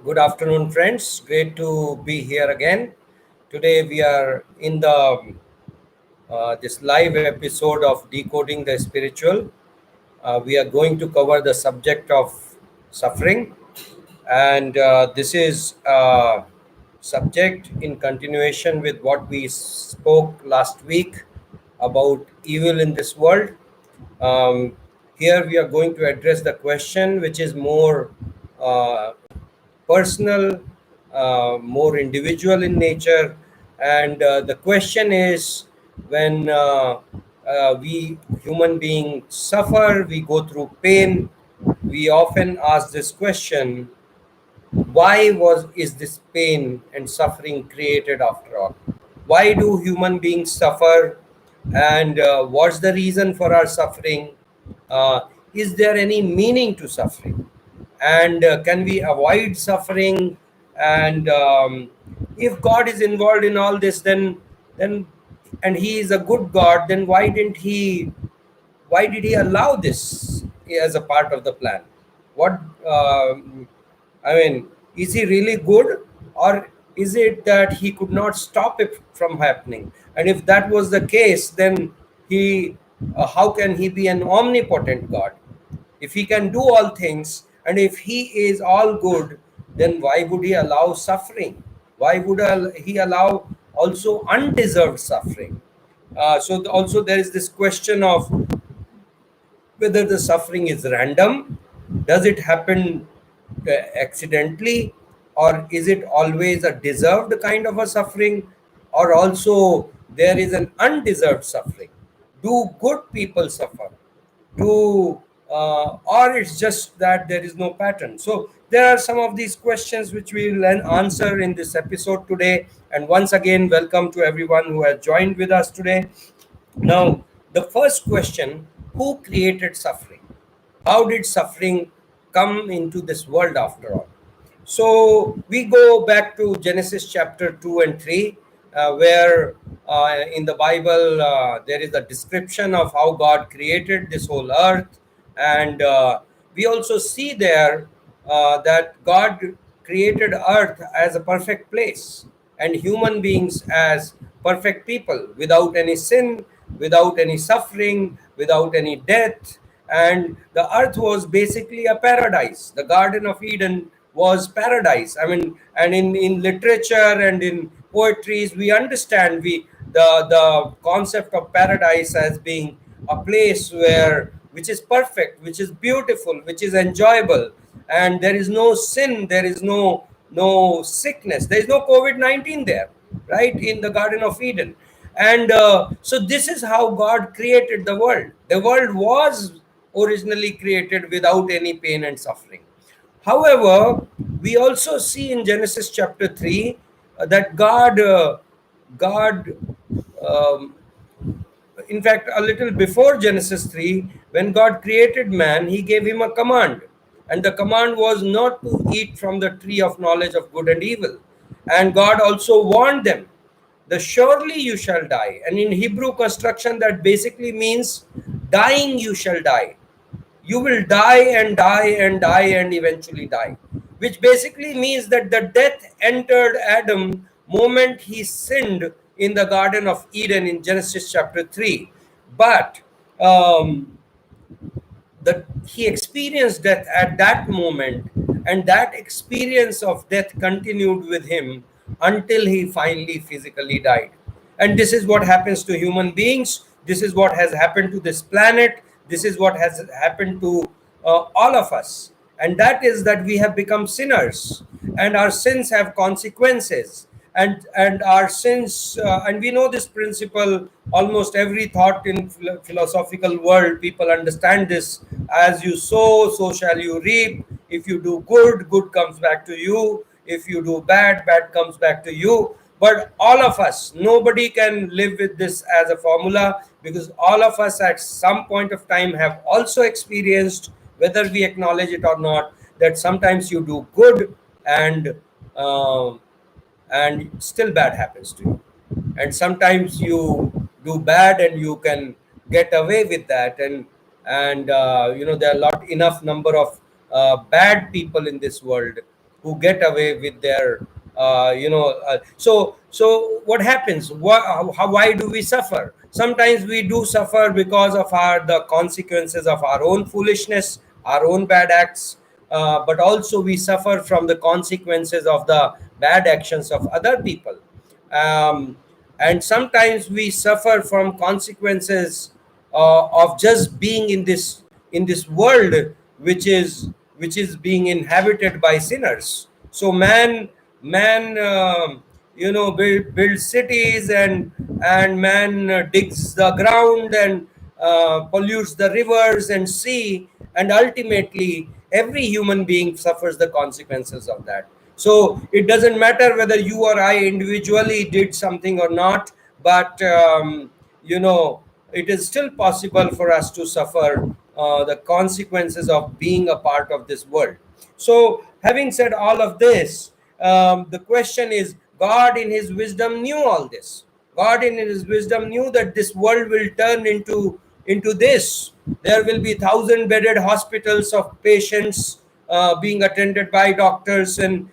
Good afternoon, friends. Great to be here again. Today we are in the this live episode of Decoding the Spiritual. We are going to cover the subject of suffering, and this is a subject in continuation with what we spoke last week about evil in this world. Um, Here we are going to address the question, which is more uh, personal, more individual in nature. And the question is, when we human beings suffer, we go through pain, we often ask this question: why was is this pain and suffering created after all? Why do human beings suffer, and what's the reason for our suffering? uh, is there any meaning to suffering, and can we avoid suffering? And if God is involved in all this, then and he is a good God, then why did he allow this as a part of the plan? What I mean, is he really good, or is it that he could not stop it from happening? And if that was the case, then he how can he be an omnipotent God? If he can do all things, and if he is all good, then why would he allow suffering? Why would he allow also undeserved suffering? Also there is this question of whether the suffering is random. Does it happen accidentally, or is it always a deserved kind of a suffering? Or also there is an undeserved suffering? Do good people suffer? Do Or it's just that there is no pattern? So there are some of these questions which we will answer in this episode today. And once again, welcome to everyone who has joined with us today. Now, the first question: who created suffering? How did suffering come into this world after all? So, we go back to Genesis chapter 2 and 3, where in the Bible there is a description of how God created this whole earth. And we also see there that God created earth as a perfect place, and human beings as perfect people, without any sin, without any suffering, without any death. And the earth was basically a paradise. The Garden of Eden was paradise. I mean, and in literature and in poetries, we understand the concept of paradise as being a place where which is perfect, which is beautiful, which is enjoyable, and there is no sin, there is no sickness, there is no COVID-19 there, right, in the Garden of Eden. And so this is how God created the world. The world was originally created without any pain and suffering. However, we also see in Genesis chapter 3 that God um, in fact, a little before Genesis 3, when God created man, he gave him a command. And the command was not to eat from the tree of knowledge of good and evil. And God also warned them that surely you shall die. And in Hebrew construction, that basically means dying you shall die. You will die and die and die and eventually die, which basically means that the death entered Adam moment he sinned in the Garden of Eden in Genesis chapter 3. But um, that he experienced death at that moment, and that experience of death continued with him until he finally physically died. And this is what happens to human beings. This is what has happened to this planet. This is what has happened to all of us. And that is that we have become sinners, and our sins have consequences. And our sins, and we know this principle. Almost every thought in philosophical world, people understand this: as you sow, so shall you reap. If you do good, good comes back to you. If you do bad, bad comes back to you. But all of us, nobody can live with this as a formula, because all of us at some point of time have also experienced, whether we acknowledge it or not, that sometimes you do good, and uh, and still bad happens to you. And sometimes you do bad and you can get away with that. And there are enough number of bad people in this world. who get away with their so what happens? Why do we suffer? Sometimes we do suffer because of the consequences of our own foolishness, our own bad acts, but also we suffer from the consequences of the bad actions of other people. um, and sometimes we suffer from consequences of just being in this world, which is being inhabited by sinners. So man builds cities, and man digs the ground, and pollutes the rivers and sea, and ultimately every human being suffers the consequences of that. So it doesn't matter whether you or I individually did something or not, but it is still possible for us to suffer the consequences of being a part of this world. So, having said all of this, the question is, God in His wisdom knew all this. God in His wisdom knew that this world will turn into this. There will be thousand-bedded hospitals of patients being attended by doctors, and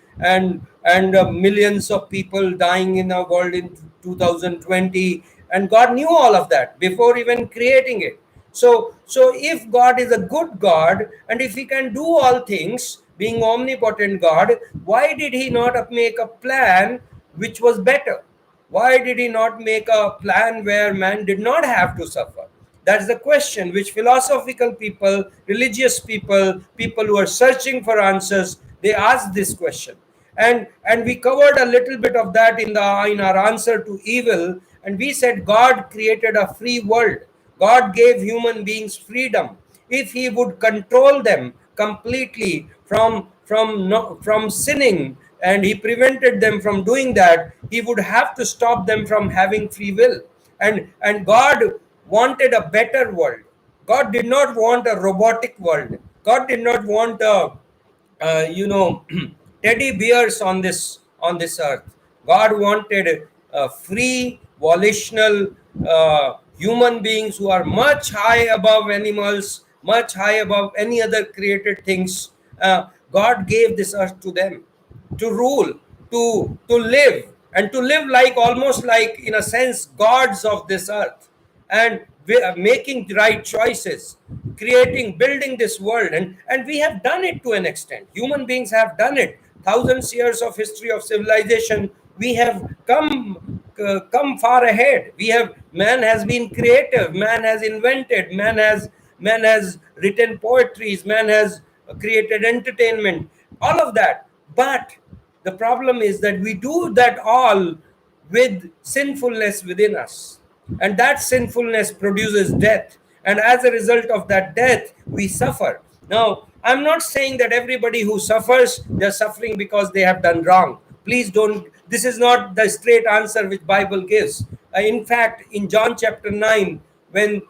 millions of people dying in our world in 2020. And God knew all of that before even creating it. So if God is a good God, and if He can do all things, being omnipotent God, why did He not make a plan which was better? Why did He not make a plan where man did not have to suffer? That's the question which philosophical people, religious people, people who are searching for answers, they ask this question. And we covered a little bit of that in our answer to evil, and we said God created a free world. God gave human beings freedom. If He would control them completely from sinning, and He prevented them from doing that, He would have to stop them from having free will. And God wanted a better world. God did not want a robotic world. God did not want a teddy bears on this earth. God wanted free volitional human beings who are much high above animals, much high above any other created things. God gave this earth to them to rule, to live, and to live like, almost like, in a sense, gods of this earth, and we are making the right choices, creating, building this world. And we have done it to an extent. Human beings have done it. Thousands years of history of civilization, we have come far ahead. Man has been creative, man has invented, man has written poetries, man has created entertainment, all of that. But the problem is that we do that all with sinfulness within us, and that sinfulness produces death, and as a result of that death we suffer. Now, I'm not saying that everybody who suffers, they're suffering because they have done wrong. Please don't, this is not the straight answer which Bible gives. In fact, in John chapter 9, when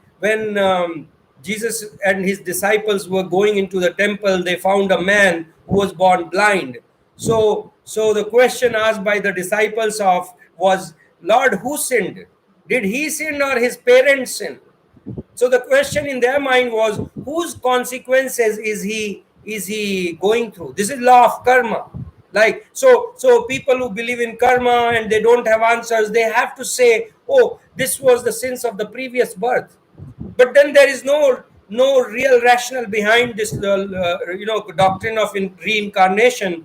Jesus and his disciples were going into the temple, they found a man who was born blind. So the question asked by the disciples of was, Lord, who sinned? Did he sin or his parents sin? So the question in their mind was, whose consequences is he going through? This is law of karma. Like, so people who believe in karma and they don't have answers, they have to say, oh, this was the sins of the previous birth. But then there is no real rationale behind this doctrine of reincarnation.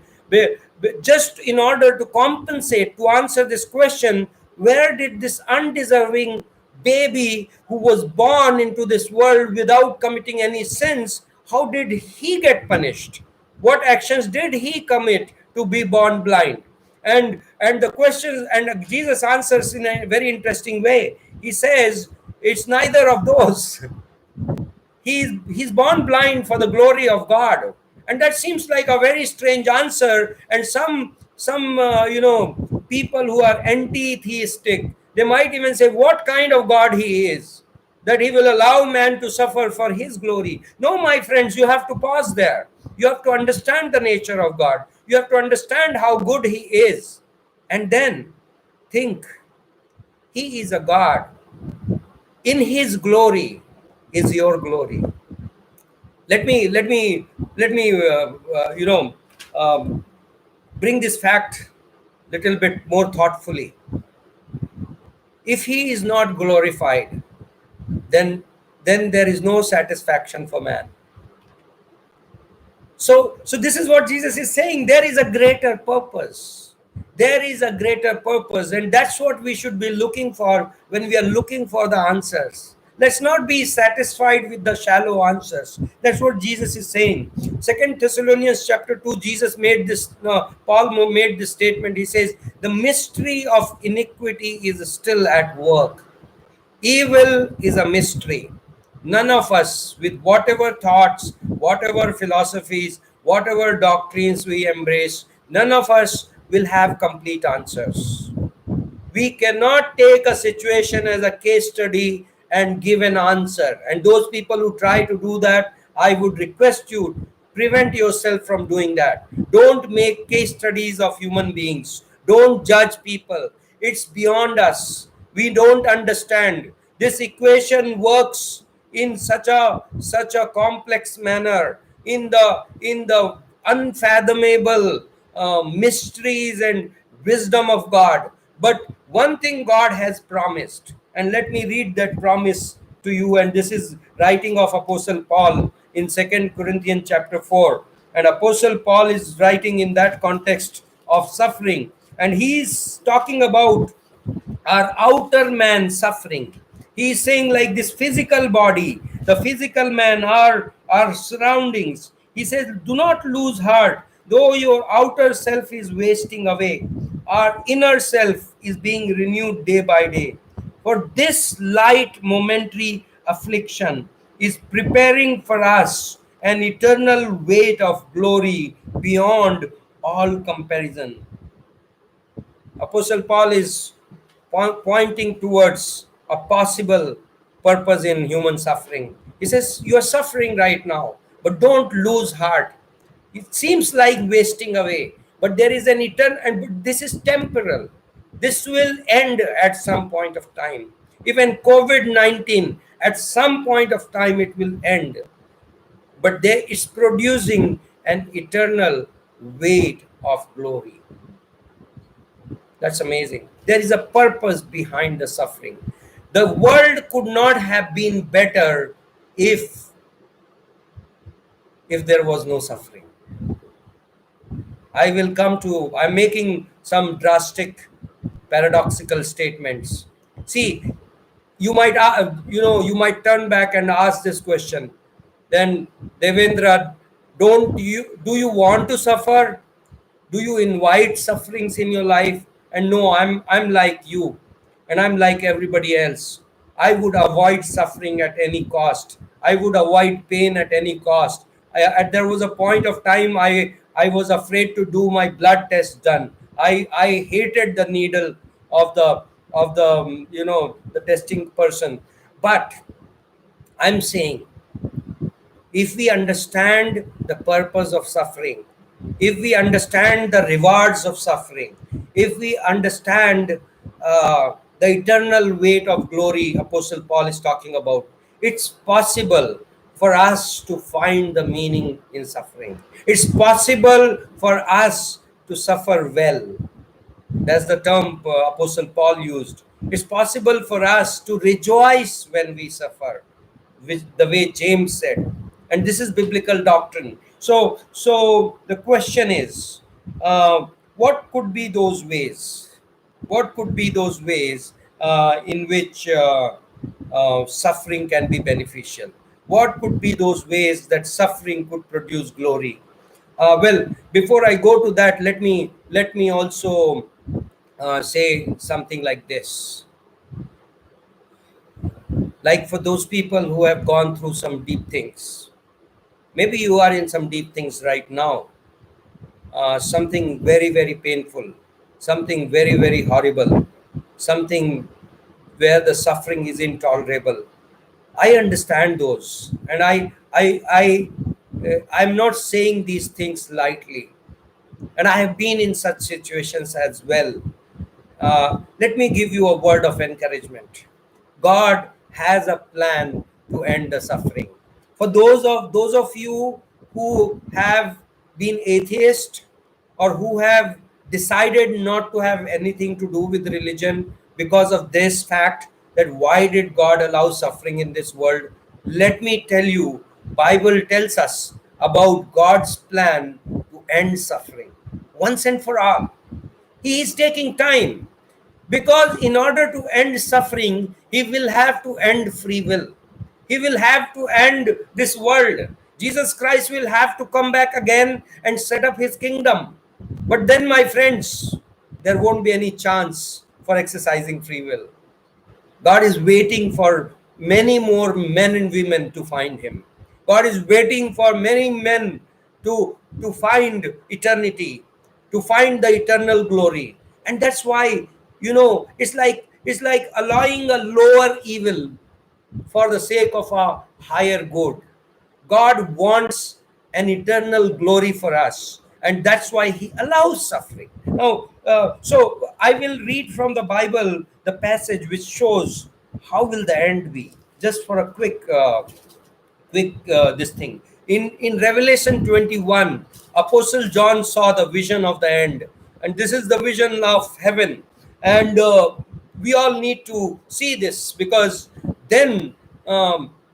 Just in order to compensate, to answer this question, where did this undeserving baby who was born into this world without committing any sins, how did he get punished? What actions did he commit to be born blind? And the questions, and Jesus answers in a very interesting way. He says, it's neither of those. He's born blind for the glory of God. And that seems like a very strange answer. And some people who are anti-theistic, they might even say, what kind of God he is, that he will allow man to suffer for his glory? No, my friends, you have to pause there. You have to understand the nature of God. You have to understand how good he is, and then think, he is a God. In his glory is your glory. Let me um, bring this fact little bit more thoughtfully. If he is not glorified, then there is no satisfaction for man. So this is what Jesus is saying. There is a greater purpose. There is a greater purpose, and that's what we should be looking for when we are looking for the answers. Let's not be satisfied with the shallow answers. That's what Jesus is saying. Second Thessalonians chapter 2, Jesus made this, Paul made this statement. He says, the mystery of iniquity is still at work. Evil is a mystery. None of us, with whatever thoughts, whatever philosophies, whatever doctrines we embrace, none of us will have complete answers. We cannot take a situation as a case study and give an answer. And those people who try to do that, I would request you, prevent yourself from doing that. Don't make case studies of human beings. Don't judge people. It's beyond us. We don't understand. This equation works in such a complex manner, in the unfathomable mysteries and wisdom of God. But one thing God has promised, and let me read that promise to you. And this is writing of Apostle Paul in 2 Corinthians chapter 4. And Apostle Paul is writing in that context of suffering. And he's talking about our outer man suffering. He is saying, like this physical body, the physical man, our surroundings. He says, do not lose heart, though your outer self is wasting away. Our inner self is being renewed day by day. For this light momentary affliction is preparing for us an eternal weight of glory beyond all comparison. Apostle Paul is pointing towards a possible purpose in human suffering. He says, you are suffering right now, but don't lose heart. It seems like wasting away, but there is an eternal, and this is temporal. This will end at some point of time. Even COVID-19, at some point of time, it will end. But there is producing an eternal weight of glory. That's amazing. There is a purpose behind the suffering. The world could not have been better if there was no suffering. I'm making some drastic, paradoxical statements. See, you might turn back and ask this question. Then, Devendra, do you want to suffer? Do you invite sufferings in your life? And no, I'm like you, and I'm like everybody else. I would avoid suffering at any cost. I would avoid pain at any cost. There was a point of time I was afraid to do my blood test done. I hated the needle of the the testing person. But I'm saying, if we understand the purpose of suffering, if we understand the rewards of suffering, if we understand the eternal weight of glory Apostle Paul is talking about, it's possible for us to find the meaning in suffering. It's possible for us to suffer well. That's the term Apostle Paul used. It's possible for us to rejoice when we suffer, which the way James said. And this is biblical doctrine. So the question is, what could be those ways? What could be those ways in which suffering can be beneficial? What could be those ways that suffering could produce glory? Well, before I go to that, let me also say something like this. Like, for those people who have gone through some deep things, maybe you are in some deep things right now, something very, very painful, something very, very horrible, something where the suffering is intolerable. I understand those, and I'm not saying these things lightly, and I have been in such situations as well. Let me give you a word of encouragement. God has a plan to end the suffering. For those of you who have been atheist, or who have decided not to have anything to do with religion because of this fact, that why did God allow suffering in this world? Let me tell you, Bible tells us about God's plan to end suffering once and for all. He is taking time, because in order to end suffering, he will have to end free will. He will have to end this world. Jesus Christ will have to come back again and set up his kingdom. But then, my friends, there won't be any chance for exercising free will. God is waiting for many more men and women to find him. God is waiting for many men to find eternity, to find the eternal glory. And that's why, it's like allowing a lower evil for the sake of a higher good. God wants an eternal glory for us, and that's why He allows suffering. Now, so I will read from the Bible the passage which shows how will the end be. Just for a quick this thing, in Revelation 21, Apostle John saw the vision of the end, and this is the vision of heaven. And we all need to see this, because then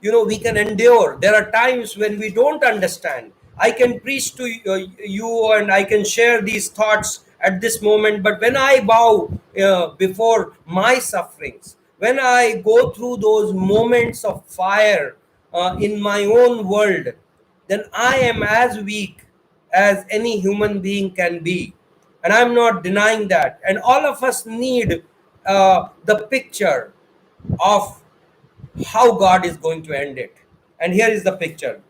we can endure. There are times when we don't understand. I can preach to you, and I can share these thoughts at this moment, but when I bow before my sufferings, when I go through those moments of fire in my own world, then I am as weak as any human being can be. And I'm not denying that. And all of us need the picture of how God is going to end it. And here is the picture.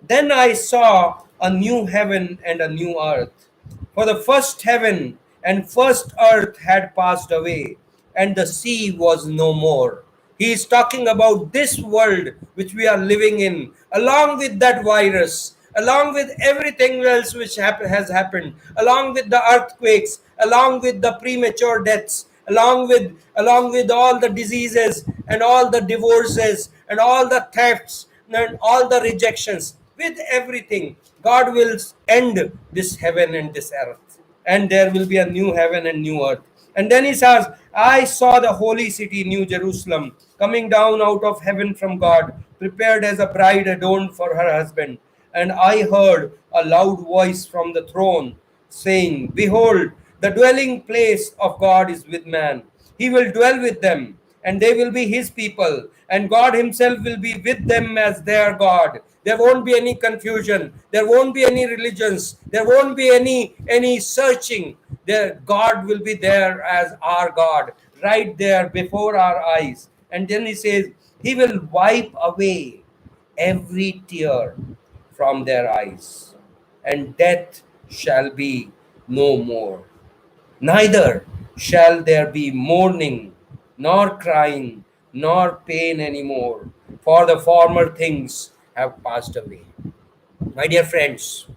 Then I saw a new heaven and a new earth. For the first heaven and first earth had passed away, and the sea was no more. He is talking about this world which we are living in, along with that virus, along with everything else which has happened, along with the earthquakes, along with the premature deaths, along with all the diseases and all the divorces and all the thefts and all the rejections. With everything, God will end this heaven and this earth, and there will be a new heaven and new earth. And then he says, I saw the holy city, New Jerusalem, coming down out of heaven from God, prepared as a bride adorned for her husband. And I heard a loud voice from the throne saying, behold, the dwelling place of God is with man. He will dwell with them, and they will be his people, and God himself will be with them as their God. There won't be any confusion. There won't be any religions. There won't be any searching. There, God will be there as our God, right there before our eyes. And then he says, he will wipe away every tear from their eyes, and death shall be no more. Neither shall there be mourning, nor crying, nor pain anymore, for the former things have passed away. My dear friends,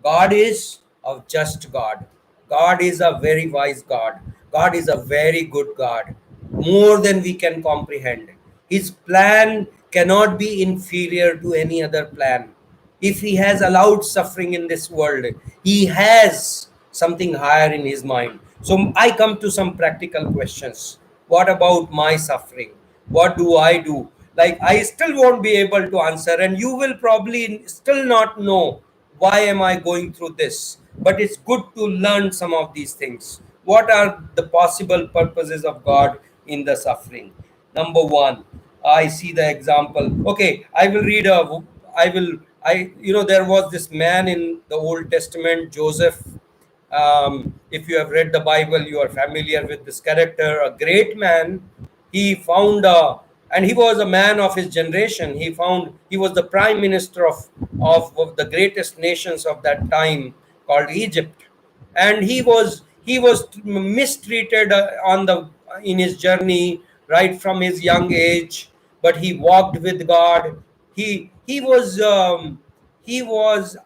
God is a just God. God is a very wise God. God is a very good God, more than we can comprehend. His plan cannot be inferior to any other plan. If He has allowed suffering in this world, He has something higher in His mind. So I come to some practical questions. What about my suffering? What do I do? Like, I still won't be able to answer, and you will probably still not know why am I going through this. But it's good to learn some of these things. What are the possible purposes of God in the suffering? Number one, I see the example. Okay, I will read a I will I there was this man in the Old Testament, Joseph. If you have read the Bible, you are familiar with this character, a great man. He found and he was a man of his generation. He was the prime minister of the greatest nations of that time, called Egypt. And he was mistreated on the in his journey, right from his young age. But he walked with God. He was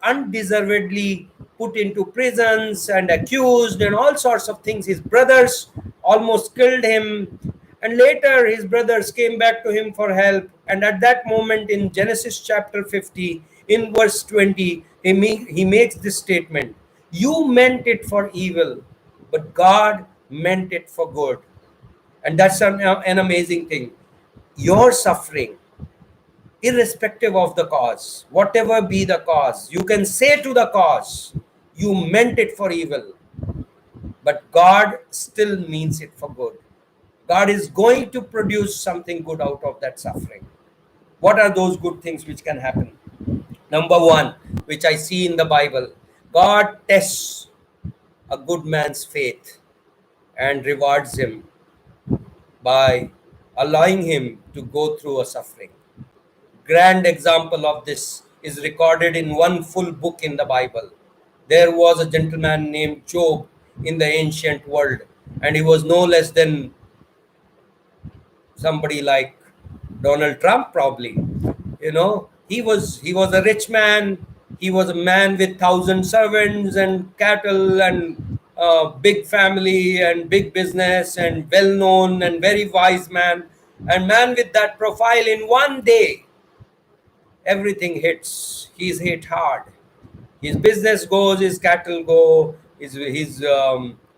undeservedly put into prisons and accused and all sorts of things. His brothers almost killed him, and later his brothers came back to him for help. And at that moment, in Genesis chapter 50, in verse 20, he makes this statement: You meant it for evil, but God meant it for good. And that's an amazing thing. Your suffering, irrespective of the cause, whatever be the cause, you can say to the cause, you meant it for evil, but God still means it for good. God is going to produce something good out of that suffering. What are those good things which can happen? Number one, which I see in the Bible, God tests a good man's faith and rewards him by allowing him to go through a suffering. Grand example of this is recorded in one full book in the Bible. There was a gentleman named Job in the ancient world, and he was no less than somebody like Donald Trump, probably. He was a rich man. He was a man with 1,000 servants and cattle and big family and big business and well known and very wise man. And man with that profile, in one day everything hits. He's hit hard. His business goes, his cattle go, his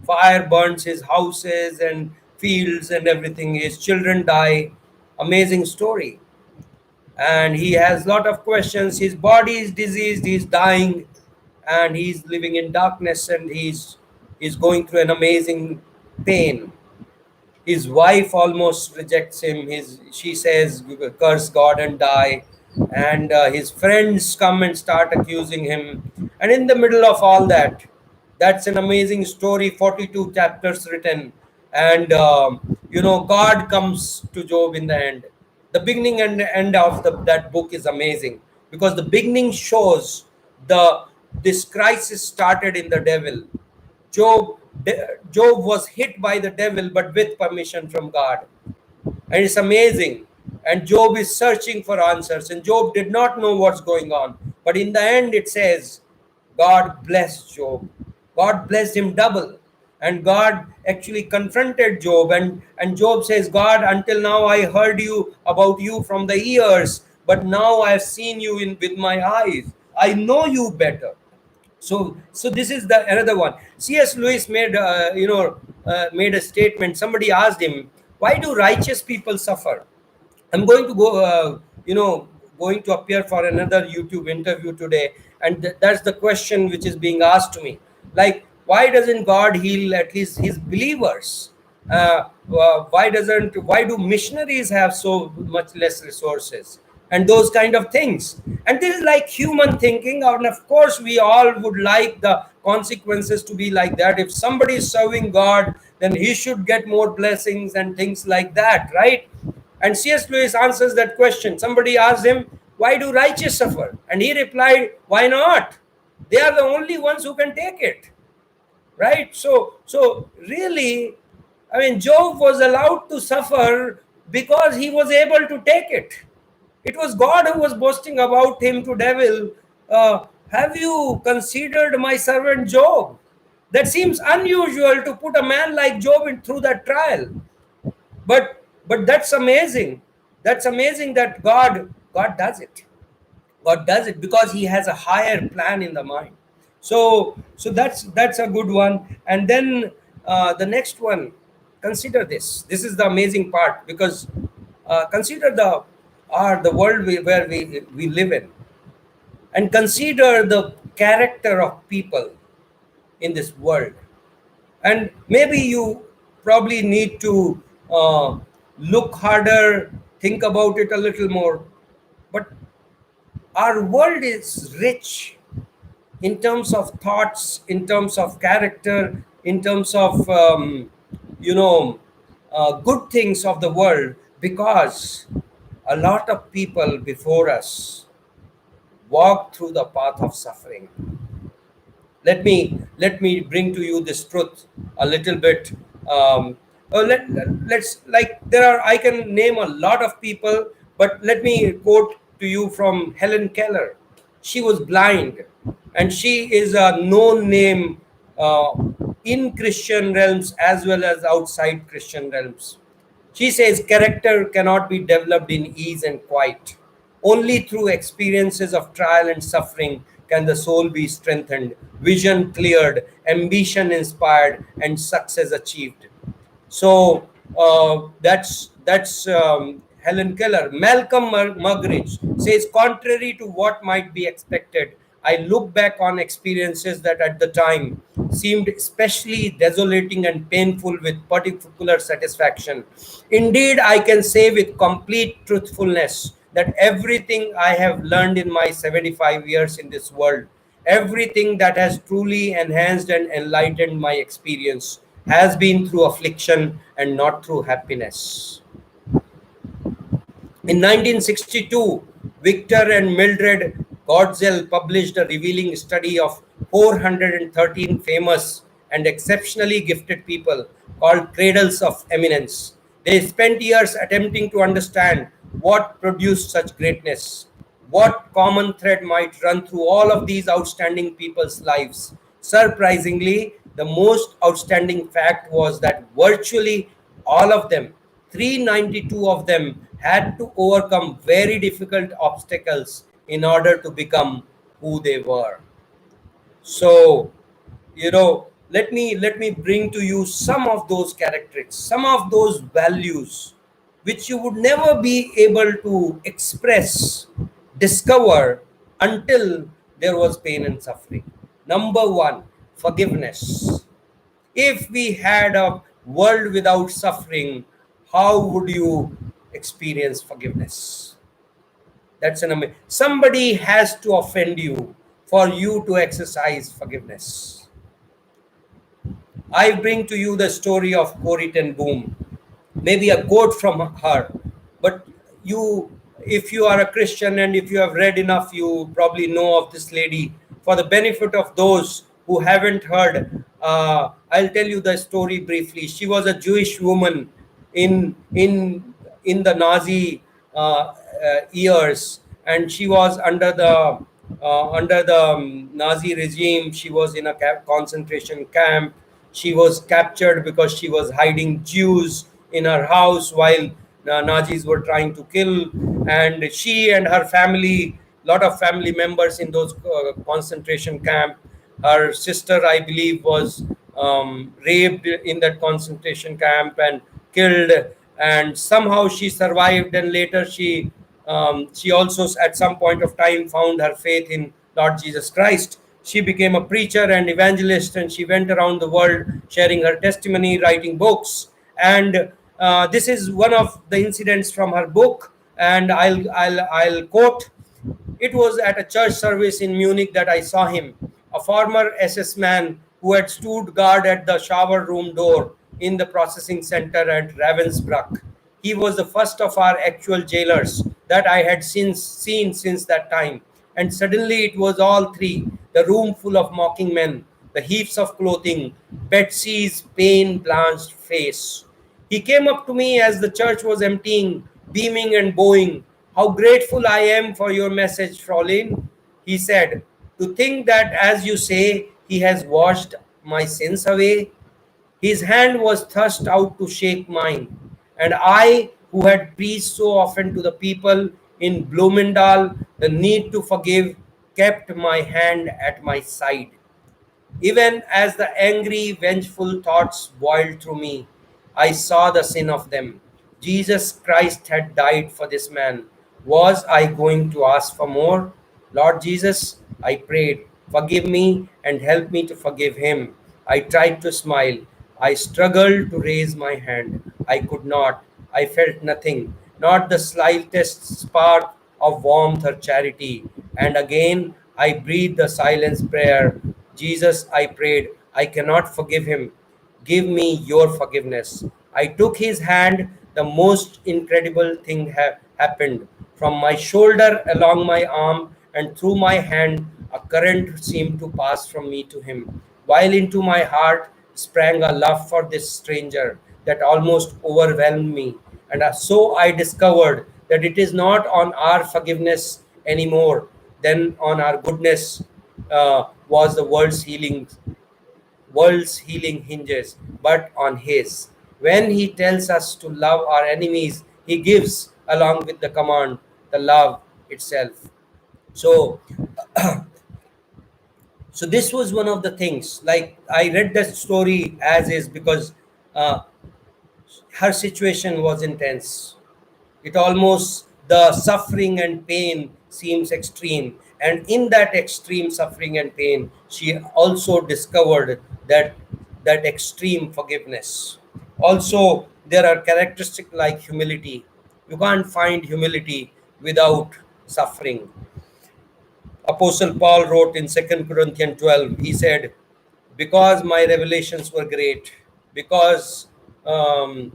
fire burns his houses and fields and everything. His children die. Amazing story. And he has a lot of questions. His body is diseased. He's dying, and he's living in darkness, and he's going through an amazing pain. His wife almost rejects him. She says, curse God and die. And his friends come and start accusing him. And in the middle of all that, that's an amazing story, 42 chapters written. And God comes to Job in the end. The beginning and end of that book is amazing, because the beginning shows the this crisis started in the devil. Job, Job was hit by the devil, but with permission from God. And it's amazing. And Job is searching for answers, and Job did not know what's going on. But in the end, it says, God blessed Job. God blessed him double. And God actually confronted Job. And Job says, God, until now I heard you about you from the ears, but now I have seen you with my eyes. I know you better. So this is the another one. C.S. Lewis made a statement. Somebody asked him, why do righteous people suffer? I'm going to going to appear for another YouTube interview today, and that's the question which is being asked to me. Like, why doesn't God heal at least His believers? Why do missionaries have so much less resources? And those kind of things. And this is like human thinking, and of course, we all would like the consequences to be like that. If somebody is serving God, then he should get more blessings and things like that, right? And C.S. Lewis answers that question. Somebody asked him, why do righteous suffer? And he replied, why not? They are the only ones who can take it. Right? So really, I mean, Job was allowed to suffer because he was able to take it. It was God who was boasting about him to devil. Have you considered my servant Job? That seems unusual, to put a man like Job through that trial. But that's amazing. That's amazing that God does it. God does it because He has a higher plan in the mind. So that's a good one. And then the next one, consider this. This is the amazing part, because consider the world where we live in, and consider the character of people in this world. And maybe you probably need to look harder, think about it a little more. But our world is rich in terms of thoughts, in terms of character, in terms of good things of the world, because a lot of people before us walk through the path of suffering. Let me bring to you this truth a little bit. Let's, like, there are, I can name a lot of people, but let me quote to you from Helen Keller. She was blind, and she is a known name uh, in Christian realms as well as outside Christian realms. She says character cannot be developed in ease and quiet. Only through experiences of trial and suffering can the soul be strengthened, vision cleared, ambition inspired, and success achieved. So that's Helen Keller. Malcolm Muggeridge says, contrary to what might be expected, I look back on experiences that at the time seemed especially desolating and painful with particular satisfaction. Indeed, I can say with complete truthfulness that everything I have learned in my 75 years in this world, everything that has truly enhanced and enlightened my experience, has been through affliction and not through happiness. In 1962, Victor and Mildred Godzel published a revealing study of 413 famous and exceptionally gifted people called Cradles of Eminence. They spent years attempting to understand what produced such greatness, what common thread might run through all of these outstanding people's lives. Surprisingly, the most outstanding fact was that virtually all of them, 392 of them, had to overcome very difficult obstacles in order to become who they were. So, let me bring to you some of those characteristics, some of those values which you would never be able to express, discover until there was pain and suffering. Number one, forgiveness. If we had a world without suffering, how would you experience forgiveness? That's an amazing. Somebody has to offend you for you to exercise forgiveness. I bring to you the story of Corrie ten Boom, maybe a quote from her, but you, if you are a Christian and if you have read enough, you probably know of this lady. For the benefit of those who haven't heard, I'll tell you the story briefly. She was a Jewish woman in in in the Nazi years, and she was under the Nazi regime. She was in a concentration camp. She was captured because she was hiding Jews in her house while the Nazis were trying to kill. And she and her family, lot of family members in those concentration camp. Her sister, I believe, was raped in that concentration camp and killed. And somehow she survived. And later she also at some point of time found her faith in Lord Jesus Christ. She became a preacher and evangelist, and she went around the world sharing her testimony, writing books. And this is one of the incidents from her book, and I'll quote. It was at a church service in Munich that I saw him, a former SS man who had stood guard at the shower room door in the processing center at Ravensbrück. He was the first of our actual jailers that I had seen since that time. And suddenly it was all three, the room full of mocking men, the heaps of clothing, Betsy's pain blanched face. He came up to me as the church was emptying, beaming and bowing. How grateful I am for your message, Fraulein, he said. To think that, as you say, he has washed my sins away. His hand was thrust out to shake mine, and I, who had preached so often to the people in Blumendal the need to forgive, kept my hand at my side. Even as the angry, vengeful thoughts boiled through me, I saw the sin of them. Jesus Christ had died for this man. Was I going to ask for more? Lord Jesus, I prayed, forgive me and help me to forgive him. I tried to smile. I struggled to raise my hand. I could not. I felt nothing, not the slightest spark of warmth or charity. And again, I breathed the silence prayer. Jesus, I prayed, I cannot forgive him. Give me your forgiveness. I took his hand. The most incredible thing happened. From my shoulder along my arm and through my hand, a current seemed to pass from me to him, while into my heart sprang a love for this stranger that almost overwhelmed me. And so I discovered that it is not on our forgiveness anymore than on our goodness was the world's healing hinges, but on his. When he tells us to love our enemies, he gives, along with the command, the love itself. So So this was one of the things. Like, I read that story as is because uh, her situation was intense. It almost, the suffering and pain seems extreme, and in that extreme suffering and pain, she also discovered that extreme forgiveness. Also, there are characteristics like humility. You can't find humility without suffering. Apostle Paul wrote in 2 Corinthians 12, he said, because my revelations were great, because um,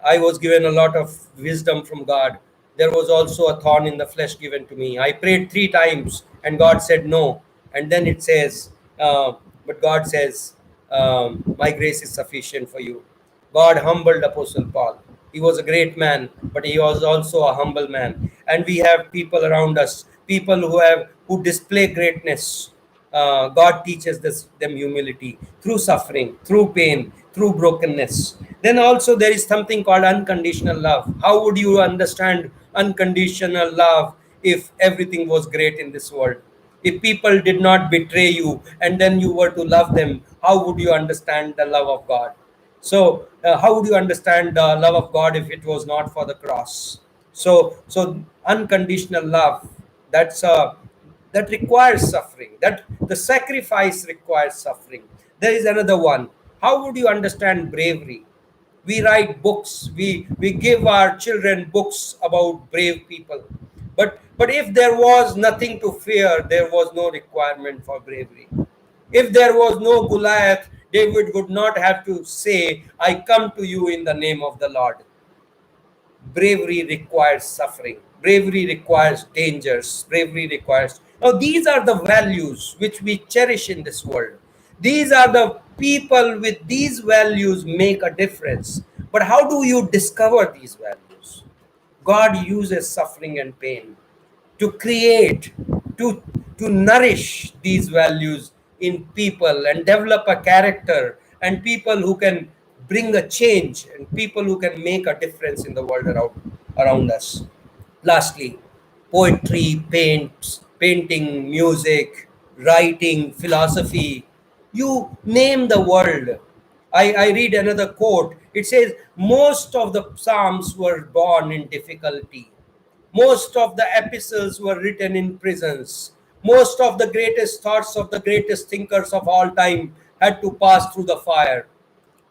I was given a lot of wisdom from God, there was also a thorn in the flesh given to me. I prayed 3 times and God said no. And then it says, but God says, my grace is sufficient for you. God humbled Apostle Paul. He was a great man, but he was also a humble man. And we have people around us, people who display greatness. God teaches them humility through suffering, through pain, through brokenness. Then also there is something called unconditional love. How would you understand unconditional love if everything was great in this world? If people did not betray you and then you were to love them, how would you understand the love of God? So, how would you understand the love of God if it was not for the cross? So unconditional love, that's that requires suffering. That the sacrifice requires suffering. There is another one. How would you understand bravery? We write books. We give our children books about brave people. But if there was nothing to fear, there was no requirement for bravery. If there was no Goliath, David would not have to say, I come to you in the name of the Lord. Bravery requires suffering. Bravery requires dangers. Bravery requires. Now, these are the values which we cherish in this world. These are the people with these values make a difference. But how do you discover these values? God uses suffering and pain to create, to nourish these values in people and develop a character and people who can bring a change and people who can make a difference in the world around us. Lastly, poetry, painting, music, writing, philosophy, you name the world. I read another quote. It says, most of the Psalms were born in difficulty. Most of the epistles were written in prisons. Most of the greatest thoughts of the greatest thinkers of all time had to pass through the fire.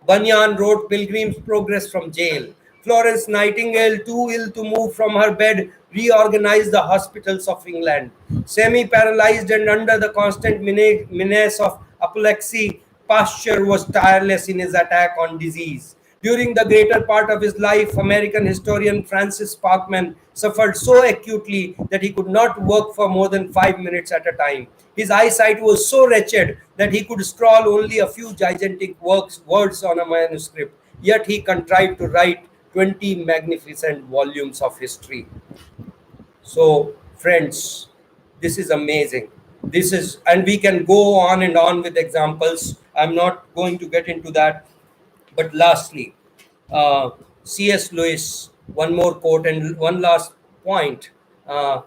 Bunyan wrote Pilgrim's Progress from jail. Florence Nightingale, too ill to move from her bed, reorganized the hospitals of England. Semi paralyzed and under the constant menace of apoplexy, Pasteur was tireless in his attack on disease. During the greater part of his life, American historian Francis Parkman suffered so acutely that he could not work for more than 5 minutes at a time. His eyesight was so wretched that he could scrawl only a few gigantic words on a manuscript. Yet he contrived to write 20 magnificent volumes of history. So, friends, this is amazing. This is, and we can go on and on with examples. I'm not going to get into that. But lastly, uh, C.S. Lewis, one more quote and one last point. Uh,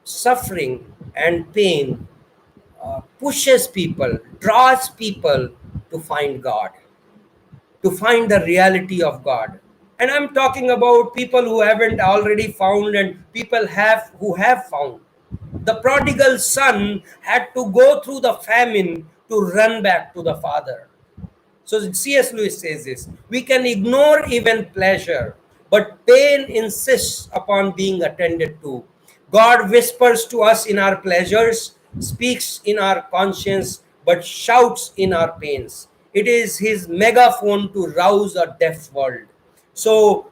Suffering and pain pushes people, draws people to find God, to find the reality of God. And I'm talking about people who haven't already found and people have who have found. The prodigal son had to go through the famine to run back to the father. So C.S. Lewis says this, we can ignore even pleasure, but pain insists upon being attended to. God whispers to us in our pleasures, speaks in our conscience, but shouts in our pains. It is his megaphone to rouse a deaf world. So,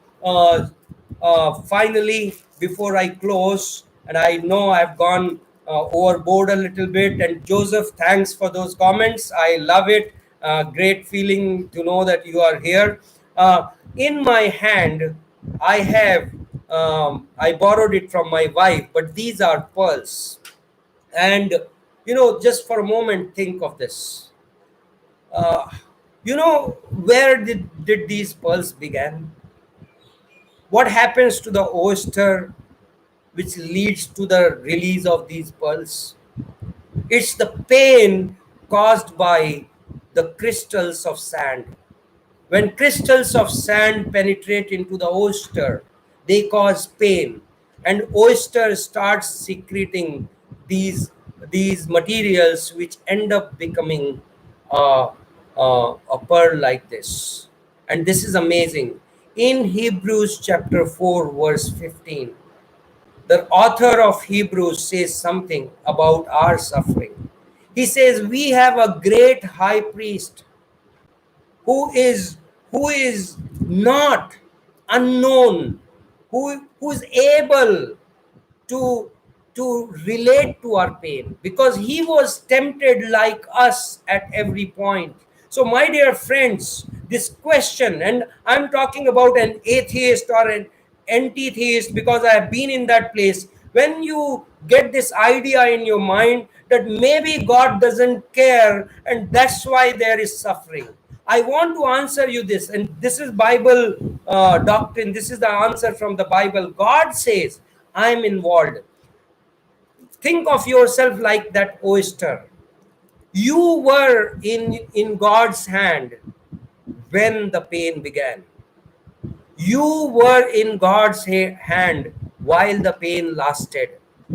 finally, before I close, and I know I've gone overboard a little bit, and Joseph, thanks for those comments. I love it. Great feeling to know that you are here. In my hand, I have, I borrowed it from my wife, but these are pearls. And, just for a moment, think of this. Uh, where did these pearls begin? What happens to the oyster which leads to the release of these pearls? It's the pain caused by the crystals of sand. When crystals of sand penetrate into the oyster, they cause pain, and oyster starts secreting these these materials, which end up becoming a pearl like this. And this is amazing. In Hebrews chapter 4, verse 15, the author of Hebrews says something about our suffering. He says, "We have a great high priest who is not unknown, who is able to relate to our pain, because he was tempted like us at every point." So my dear friends, this question, and I'm talking about an atheist or an anti-theist because I have been in that place. When you get this idea in your mind that maybe God doesn't care and that's why there is suffering, I want to answer you this, and this is Bible doctrine. This is the answer from the Bible. God says, I'm involved. Think of yourself like that oyster. You were in God's hand when the pain began. You were in God's hand while the pain lasted.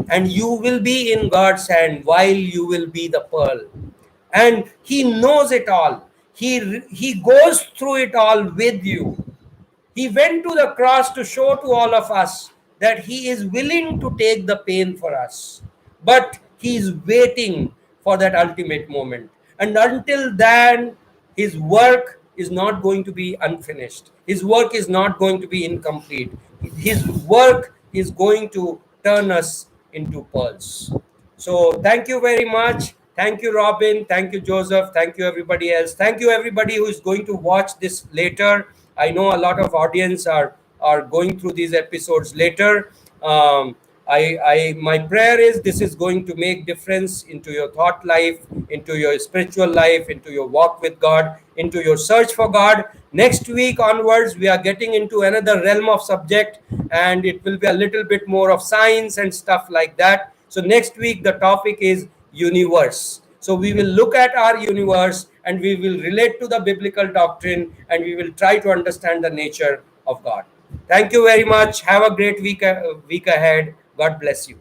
And you will be in God's hand while you will be the pearl. And He knows it all. He goes through it all with you. He went to the cross to show to all of us that He is willing to take the pain for us. But He is waiting for that ultimate moment. And until then, His work is not going to be unfinished. His work is not going to be incomplete. His work is going to turn us into pearls. So thank you very much. Thank you, Robin. Thank you, Joseph. Thank you, everybody else. Thank you, everybody who is going to watch this later. I know a lot of audience are going through these episodes later. My prayer is this is going to make difference into your thought life, into your spiritual life, into your walk with God, into your search for God. Next week onwards, we are getting into another realm of subject, and it will be a little bit more of science and stuff like that. So next week, the topic is universe. So we will look at our universe and we will relate to the biblical doctrine and we will try to understand the nature of God. Thank you very much. Have a great week ahead. God bless you.